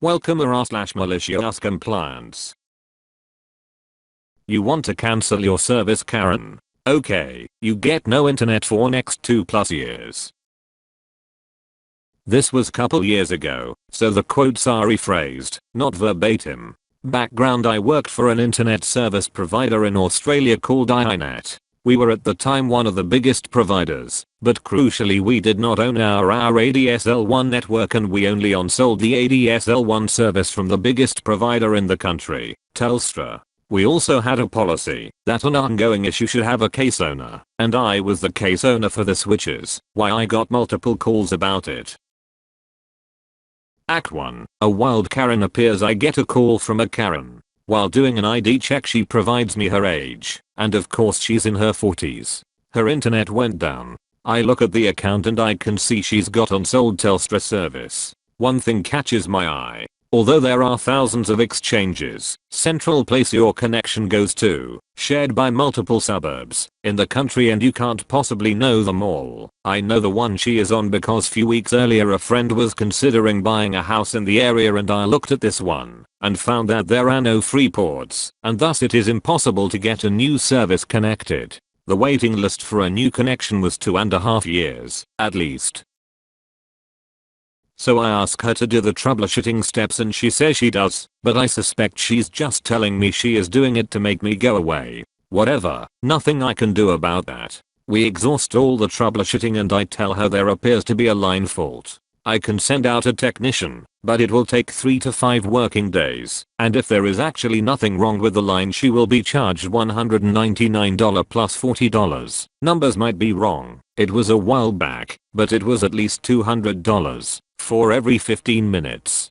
Welcome /malicious compliance. You want to cancel your service, Karen? Okay, you get no internet for next 2+ years. This was couple years ago, so the quotes are rephrased, not verbatim. Background: I worked for an internet service provider in Australia called iNet. We were at the time one of the biggest providers, but crucially we did not own our ADSL1 network and we only on-sold the ADSL1 service from the biggest provider in the country, Telstra. We also had a policy that an ongoing issue should have a case owner, and I was the case owner for the switches, why I got multiple calls about it. Act 1. A wild Karen appears. I get a call from a Karen. While doing an ID check she provides me her age, and of course she's in her 40s. Her internet went down. I look at the account and I can see she's got unsold Telstra service. One thing catches my eye. Although there are thousands of exchanges, central place your connection goes to, shared by multiple suburbs in the country, and you can't possibly know them all. I know the one she is on because few weeks earlier a friend was considering buying a house in the area and I looked at this one and found that there are no free ports, and thus it is impossible to get a new service connected. The waiting list for a new connection was 2.5 years, at least. So I ask her to do the troubleshooting steps and she says she does, but I suspect she's just telling me she is doing it to make me go away. Whatever, nothing I can do about that. We exhaust all the troubleshooting and I tell her there appears to be a line fault. I can send out a technician, but it will take 3 to 5 working days, and if there is actually nothing wrong with the line she will be charged $199 plus $40. Numbers might be wrong, it was a while back, but it was at least $200 for every 15 minutes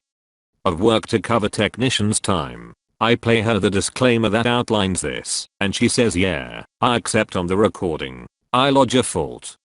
of work to cover technician's time. I play her the disclaimer that outlines this, and she says yeah, I accept on the recording. I lodge a fault.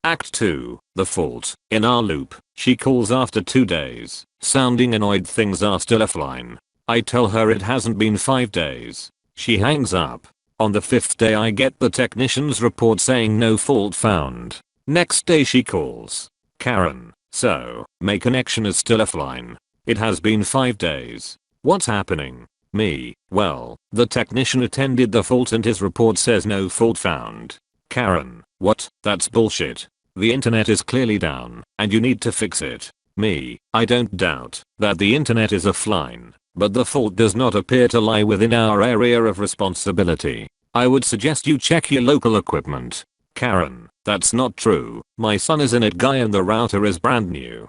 Act 2. The fault. In our loop, she calls after 2 days, sounding annoyed things are still offline. I tell her it hasn't been 5 days. She hangs up. On the 5th day I get the technician's report saying no fault found. Next day she calls. Karen, so, my connection is still offline. It has been 5 days. What's happening? Me, well, the technician attended the fault and his report says no fault found. Karen, what? That's bullshit. The internet is clearly down, and you need to fix it. Me, I don't doubt that the internet is offline, but the fault does not appear to lie within our area of responsibility. I would suggest you check your local equipment. Karen, that's not true. My son is in it, guy, and the router is brand new.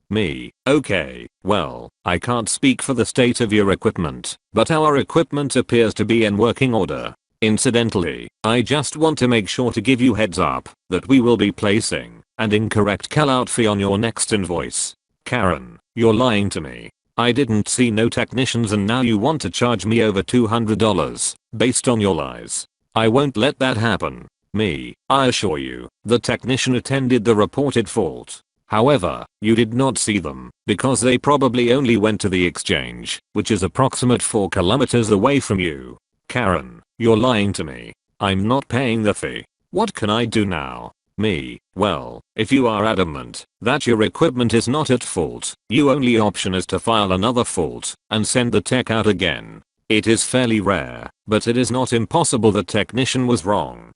Me, okay, well, I can't speak for the state of your equipment, but our equipment appears to be in working order. Incidentally, I just want to make sure to give you heads up that we will be placing an incorrect callout fee on your next invoice. Karen, you're lying to me. I didn't see no technicians and now you want to charge me over $200 based on your lies. I won't let that happen. Me, I assure you, the technician attended the reported fault. However, you did not see them because they probably only went to the exchange, which is approximate 4 kilometers away from you. Karen, you're lying to me. I'm not paying the fee. What can I do now? Me, well, if you are adamant that your equipment is not at fault, your only option is to file another fault and send the tech out again. It is fairly rare, but it is not impossible the technician was wrong.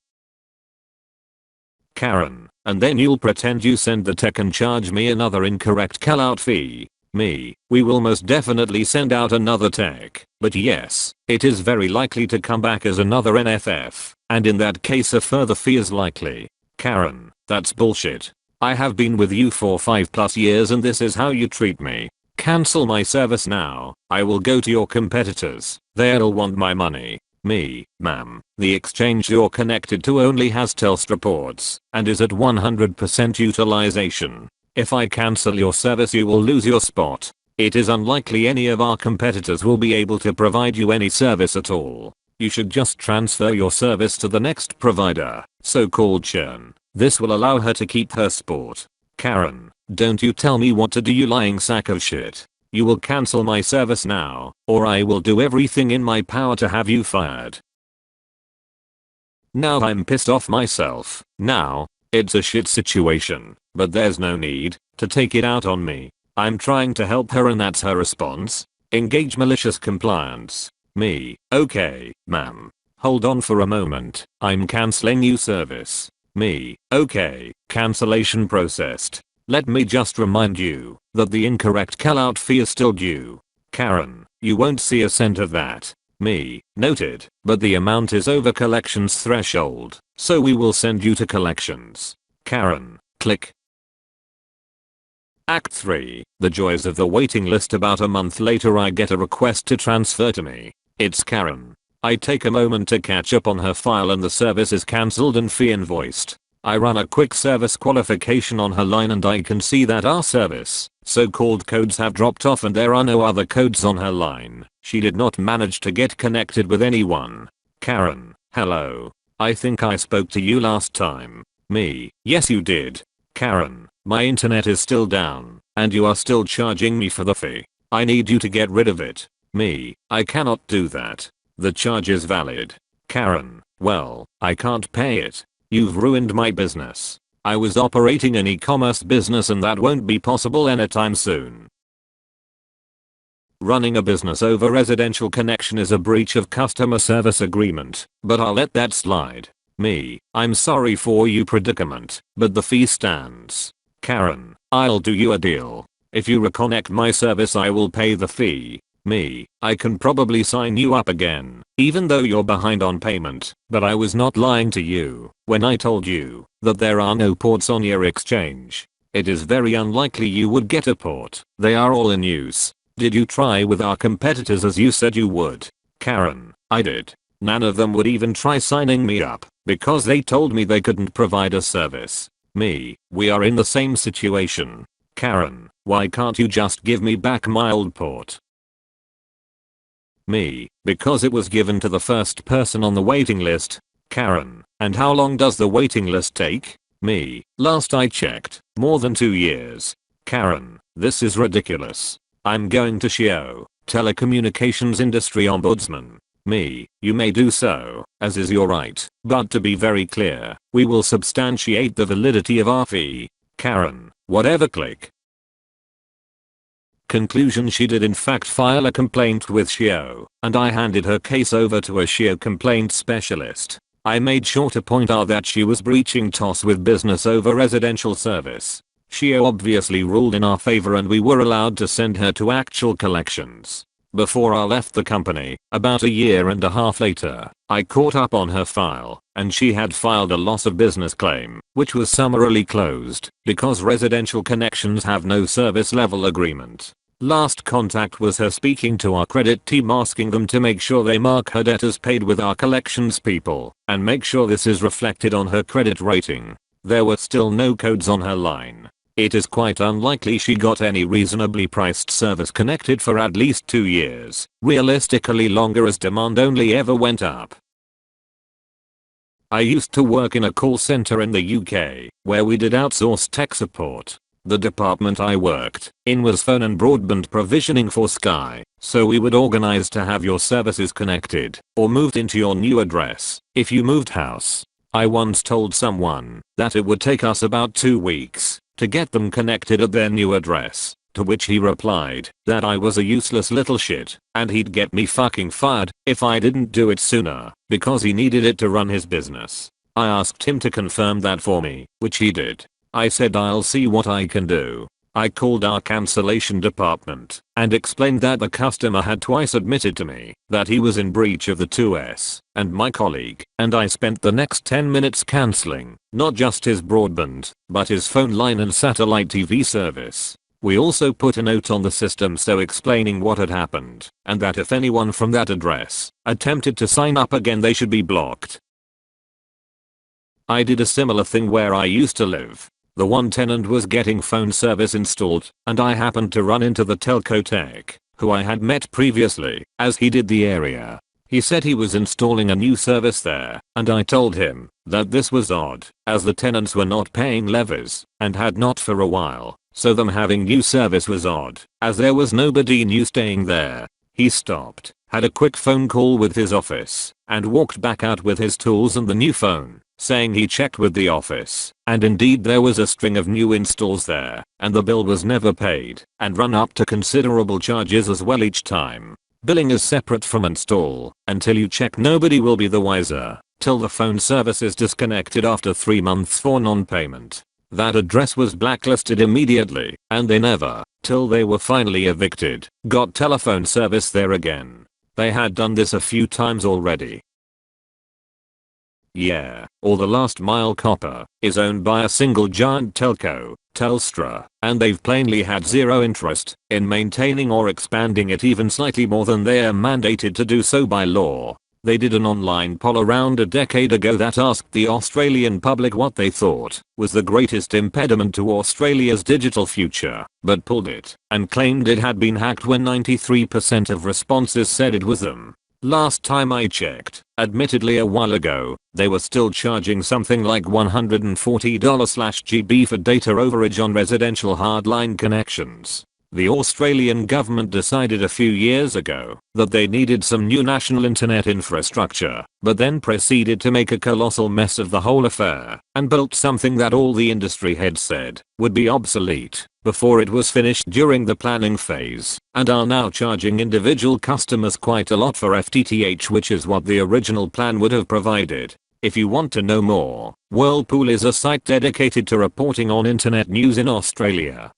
Karen, and then you'll pretend you send the tech and charge me another incorrect callout fee. Me, we will most definitely send out another tech, but yes, it is very likely to come back as another NFF, and in that case a further fee is likely. Karen, that's bullshit. I have been with you for 5+ years and this is how you treat me. Cancel my service now. I will go to your competitors. They'll want my money. Me, ma'am, the exchange you're connected to only has Telstra ports and is at 100% utilization. If I cancel your service you will lose your spot. It is unlikely any of our competitors will be able to provide you any service at all. You should just transfer your service to the next provider, so-called churn. This will allow her to keep her spot. Karen, don't you tell me what to do, you lying sack of shit. You will cancel my service now, or I will do everything in my power to have you fired. Now I'm pissed off myself. Now, It's a shit situation, but there's no need to take it out on me. I'm trying to help her and that's her response. Engage malicious compliance. Me. Okay, ma'am. Hold on for a moment. I'm canceling your service. Me. Okay, cancellation processed. Let me just remind you that the incorrect callout fee is still due. Karen, you won't see a cent of that. Me. Noted, but the amount is over collections threshold, so we will send you to collections. Karen. Click. Act 3. The joys of the waiting list. About a month later I get a request to transfer to me. It's Karen. I take a moment to catch up on her file and the service is cancelled and fee invoiced. I run a quick service qualification on her line and I can see that our service so-called codes have dropped off and there are no other codes on her line. She did not manage to get connected with anyone. Karen. Hello. I think I spoke to you last time. Me. Yes you did. Karen. My internet is still down and you are still charging me for the fee. I need you to get rid of it. Me. I cannot do that. The charge is valid. Karen. Well, I can't pay it. You've ruined my business. I was operating an e-commerce business and that won't be possible anytime soon. Running a business over residential connection is a breach of customer service agreement, but I'll let that slide. Me. I'm sorry for your predicament, but the fee stands. Karen. I'll do you a deal. If you reconnect my service I will pay the fee. Me. I can probably sign you up again, even though you're behind on payment, but I was not lying to you when I told you that there are no ports on your exchange. It is very unlikely you would get a port. They are all in use. Did you try with our competitors as you said you would? Karen. I did. None of them would even try signing me up because they told me they couldn't provide a service. Me. We are in the same situation. Karen. Why can't you just give me back my old port? Me. Because it was given to the first person on the waiting list. Karen. And how long does the waiting list take? Me. Last I checked, more than 2 years. Karen. This is ridiculous. I'm going to SHIO, Telecommunications Industry Ombudsman. Me. You may do so, as is your right, but to be very clear, we will substantiate the validity of our fee. Karen. Whatever. Click. Conclusion. She did in fact file a complaint with SHIO, and I handed her case over to a SHIO complaint specialist. I made sure to point out that she was breaching TOS with business over residential service. SHIO obviously ruled in our favor and we were allowed to send her to actual collections. Before I left the company, about a year and a half later, I caught up on her file, and she had filed a loss of business claim, which was summarily closed, because residential connections have no service level agreement. Last contact was her speaking to our credit team asking them to make sure they mark her debt as paid with our collections people, and make sure this is reflected on her credit rating. There were still no codes on her line. It is quite unlikely she got any reasonably priced service connected for at least 2 years, realistically longer as demand only ever went up. I used to work in a call center in the UK, where we did outsourced tech support. The department I worked in was phone and broadband provisioning for Sky, so we would organize to have your services connected or moved into your new address if you moved house. I once told someone that it would take us about 2 weeks to get them connected at their new address, to which he replied that I was a useless little shit and he'd get me fucking fired if I didn't do it sooner because he needed it to run his business. I asked him to confirm that for me, which he did. I said I'll see what I can do. I called our cancellation department and explained that the customer had twice admitted to me that he was in breach of the 2S and my colleague, and I spent the next 10 minutes cancelling not just his broadband, but his phone line and satellite TV service. We also put a note on the system so explaining what had happened and that if anyone from that address attempted to sign up again they should be blocked. I did a similar thing where I used to live. The one tenant was getting phone service installed, and I happened to run into the telco tech, who I had met previously, as he did the area. He said he was installing a new service there, and I told him that this was odd, as the tenants were not paying levies, and had not for a while, so them having new service was odd, as there was nobody new staying there. He stopped, had a quick phone call with his office, and walked back out with his tools and the new phone. saying he checked with the office, and indeed there was a string of new installs there, and the bill was never paid, and run up to considerable charges as well each time. Billing is separate from install. Until you check, nobody will be the wiser, till the phone service is disconnected after 3 months for non-payment. That address was blacklisted immediately, and they never, till they were finally evicted, got telephone service there again. They had done this a few times already. Yeah, or the last mile copper is owned by a single giant telco, Telstra, and they've plainly had zero interest in maintaining or expanding it even slightly more than they are mandated to do so by law. They did an online poll around a decade ago that asked the Australian public what they thought was the greatest impediment to Australia's digital future, but pulled it and claimed it had been hacked when 93% of responses said it was them. Last time I checked, admittedly a while ago, they were still charging something like $140/GB for data overage on residential hardline connections. The Australian government decided a few years ago that they needed some new national internet infrastructure, but then proceeded to make a colossal mess of the whole affair and built something that all the industry heads said would be obsolete before it was finished during the planning phase, and are now charging individual customers quite a lot for FTTH, which is what the original plan would have provided. If you want to know more, Whirlpool is a site dedicated to reporting on internet news in Australia.